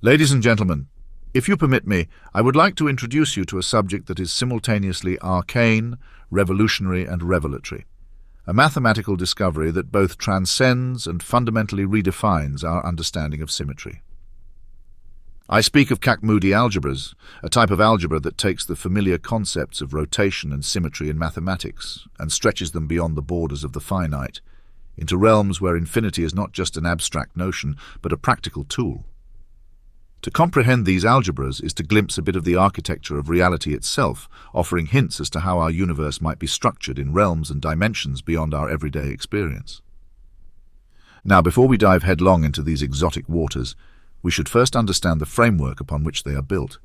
Ladies and gentlemen, if you permit me, I would like to introduce you to a subject that is simultaneously arcane, revolutionary, and revelatory. A mathematical discovery that both transcends and fundamentally redefines our understanding of symmetry. I speak of Kac Moody Algebras, a type of algebra that takes the familiar concepts of rotation and symmetry in mathematics and stretches them beyond the borders of the finite, into realms where infinity is not just an abstract notion, but a practical tool. To comprehend these algebras is to glimpse a bit of the architecture of reality itself, offering hints as to how our universe might be structured in realms and dimensions beyond our everyday experience. Now, before we dive headlong into these exotic waters, we should first understand the framework upon which they are built.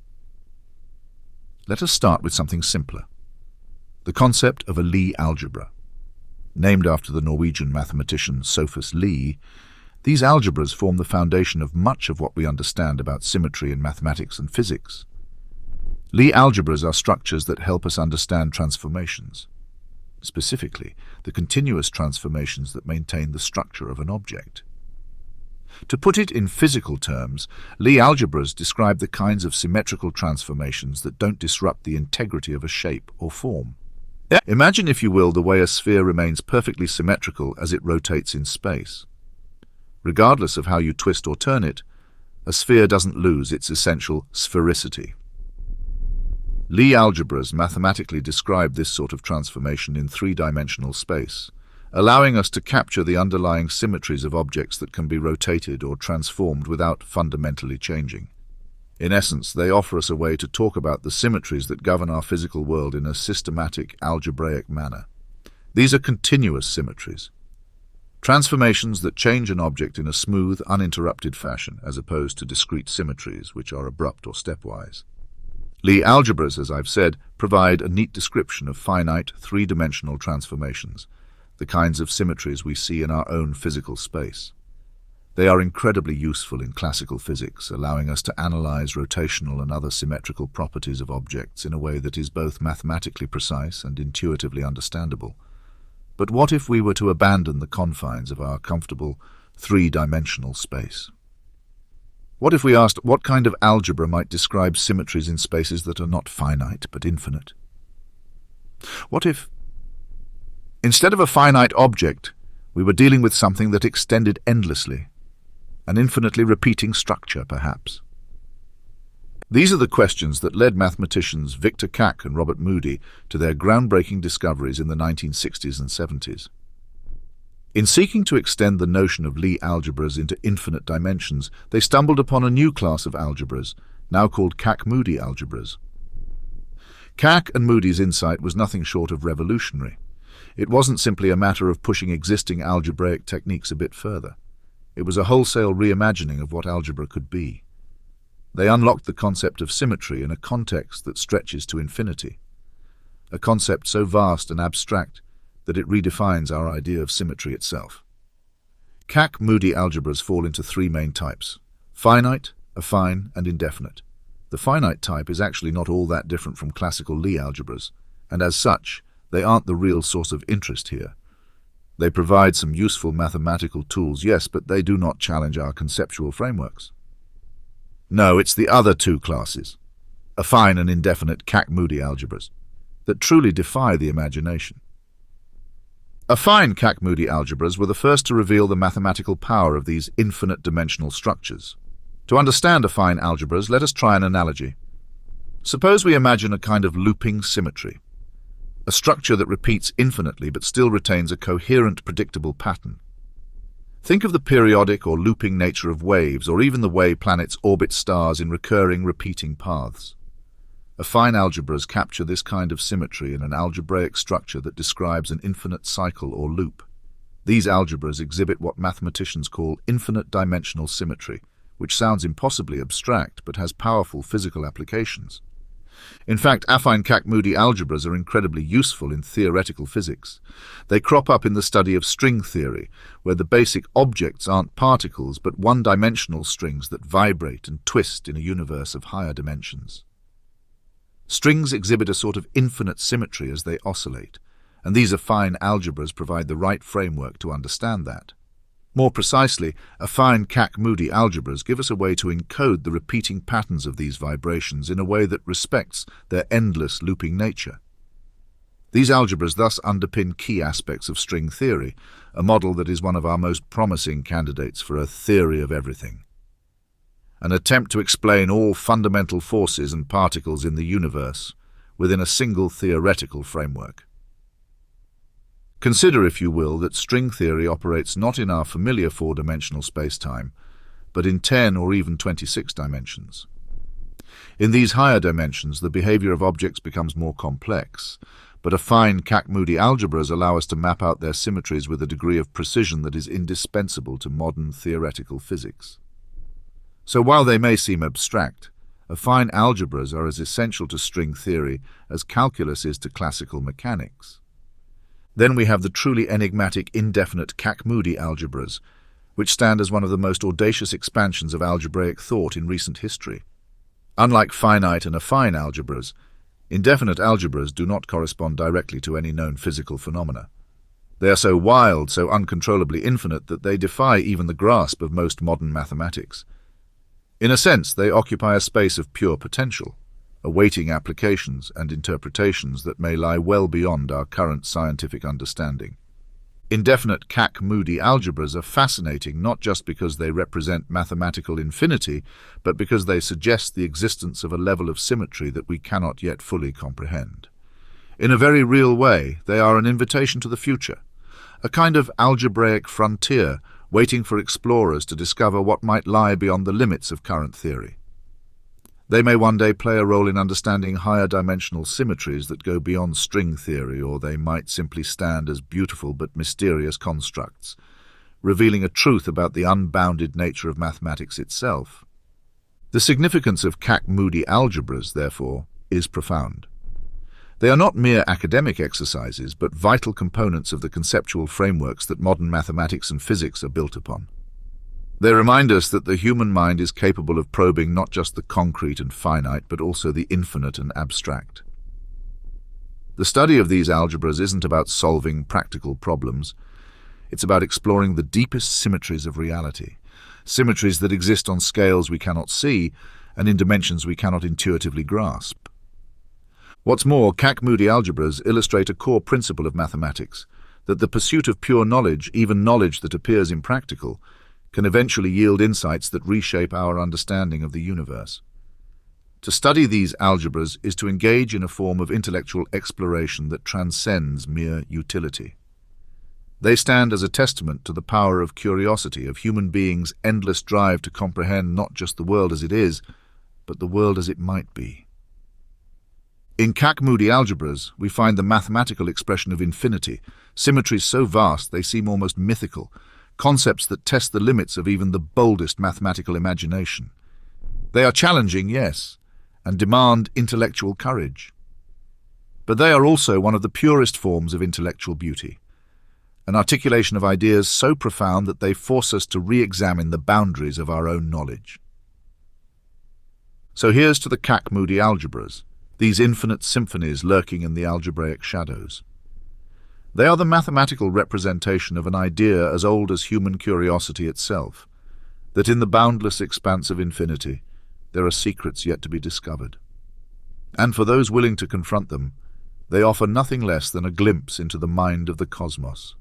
Let us start with something simpler: the concept of a Lie algebra. Named after the Norwegian mathematician Sophus Lie, these algebras form the foundation of much of what we understand about symmetry in mathematics and physics. Lie algebras are structures that help us understand transformations, specifically the continuous transformations that maintain the structure of an object. To put it in physical terms, Lie algebras describe the kinds of symmetrical transformations that don't disrupt the integrity of a shape or form. Imagine, if you will, the way a sphere remains perfectly symmetrical as it rotates in space. Regardless of how you twist or turn it, a sphere doesn't lose its essential sphericity. Lie algebras mathematically describe this sort of transformation in three-dimensional space, allowing us to capture the underlying symmetries of objects that can be rotated or transformed without fundamentally changing. In essence, they offer us a way to talk about the symmetries that govern our physical world in a systematic, algebraic manner. These are continuous symmetries, transformations that change an object in a smooth, uninterrupted fashion, as opposed to discrete symmetries, which are abrupt or stepwise. Lie algebras, as I've said, provide a neat description of finite, three-dimensional transformations, the kinds of symmetries we see in our own physical space. They are incredibly useful in classical physics, allowing us to analyze rotational and other symmetrical properties of objects in a way that is both mathematically precise and intuitively understandable. But what if we were to abandon the confines of our comfortable, three-dimensional space? What if we asked what kind of algebra might describe symmetries in spaces that are not finite but infinite? What if, instead of a finite object, we were dealing with something that extended endlessly, an infinitely repeating structure, perhaps? These are the questions that led mathematicians Victor Kac and Robert Moody to their groundbreaking discoveries in the 1960s and 70s. In seeking to extend the notion of Lie algebras into infinite dimensions, they stumbled upon a new class of algebras, now called Kac Moody algebras. Kac and Moody's insight was nothing short of revolutionary. It wasn't simply a matter of pushing existing algebraic techniques a bit further. It was a wholesale reimagining of what algebra could be. They unlocked the concept of symmetry in a context that stretches to infinity, a concept so vast and abstract that it redefines our idea of symmetry itself. Kac Moody algebras fall into three main types: finite, affine, and indefinite. The finite type is actually not all that different from classical Lie algebras, and as such, they aren't the real source of interest here. They provide some useful mathematical tools, yes, but they do not challenge our conceptual frameworks. No, it's the other two classes, affine and indefinite Kac Moody algebras, that truly defy the imagination. Affine Kac Moody algebras were the first to reveal the mathematical power of these infinite-dimensional structures. To understand affine algebras, let us try an analogy. Suppose we imagine a kind of looping symmetry, a structure that repeats infinitely but still retains a coherent, predictable pattern. Think of the periodic or looping nature of waves, or even the way planets orbit stars in recurring, repeating paths. Affine algebras capture this kind of symmetry in an algebraic structure that describes an infinite cycle or loop. These algebras exhibit what mathematicians call infinite-dimensional symmetry, which sounds impossibly abstract but has powerful physical applications. In fact, affine Kac Moody algebras are incredibly useful in theoretical physics. They crop up in the study of string theory, where the basic objects aren't particles but one-dimensional strings that vibrate and twist in a universe of higher dimensions. Strings exhibit a sort of infinite symmetry as they oscillate, and these affine algebras provide the right framework to understand that. More precisely, affine Kac Moody algebras give us a way to encode the repeating patterns of these vibrations in a way that respects their endless looping nature. These algebras thus underpin key aspects of string theory, a model that is one of our most promising candidates for a theory of everything. An attempt to explain all fundamental forces and particles in the universe within a single theoretical framework. Consider, if you will, that string theory operates not in our familiar four-dimensional space-time, but in 10 or even 26 dimensions. In these higher dimensions, the behavior of objects becomes more complex, but affine Kac Moody algebras allow us to map out their symmetries with a degree of precision that is indispensable to modern theoretical physics. So while they may seem abstract, affine algebras are as essential to string theory as calculus is to classical mechanics. Then we have the truly enigmatic indefinite Kac Moody algebras, which stand as one of the most audacious expansions of algebraic thought in recent history. Unlike finite and affine algebras, indefinite algebras do not correspond directly to any known physical phenomena. They are so wild, so uncontrollably infinite, that they defy even the grasp of most modern mathematics. In a sense, they occupy a space of pure potential, awaiting applications and interpretations that may lie well beyond our current scientific understanding. Indefinite Kac Moody algebras are fascinating not just because they represent mathematical infinity, but because they suggest the existence of a level of symmetry that we cannot yet fully comprehend. In a very real way, they are an invitation to the future, a kind of algebraic frontier waiting for explorers to discover what might lie beyond the limits of current theory. They may one day play a role in understanding higher dimensional symmetries that go beyond string theory, or they might simply stand as beautiful but mysterious constructs, revealing a truth about the unbounded nature of mathematics itself. The significance of Kac Moody algebras, therefore, is profound. They are not mere academic exercises, but vital components of the conceptual frameworks that modern mathematics and physics are built upon. They remind us that the human mind is capable of probing not just the concrete and finite, but also the infinite and abstract. The study of these algebras isn't about solving practical problems. It's about exploring the deepest symmetries of reality, symmetries that exist on scales we cannot see and in dimensions we cannot intuitively grasp. What's more, Kac Moody algebras illustrate a core principle of mathematics, that the pursuit of pure knowledge, even knowledge that appears impractical, can eventually yield insights that reshape our understanding of the universe. To study these algebras is to engage in a form of intellectual exploration that transcends mere utility. They stand as a testament to the power of curiosity, of human beings' endless drive to comprehend not just the world as it is, but the world as it might be. In Kac Moody algebras, we find the mathematical expression of infinity, symmetries so vast they seem almost mythical, concepts that test the limits of even the boldest mathematical imagination. They are challenging, yes, and demand intellectual courage. But they are also one of the purest forms of intellectual beauty, an articulation of ideas so profound that they force us to re-examine the boundaries of our own knowledge. So here's to the Kac Moody algebras, these infinite symphonies lurking in the algebraic shadows. They are the mathematical representation of an idea as old as human curiosity itself, that in the boundless expanse of infinity there are secrets yet to be discovered. And for those willing to confront them, they offer nothing less than a glimpse into the mind of the cosmos.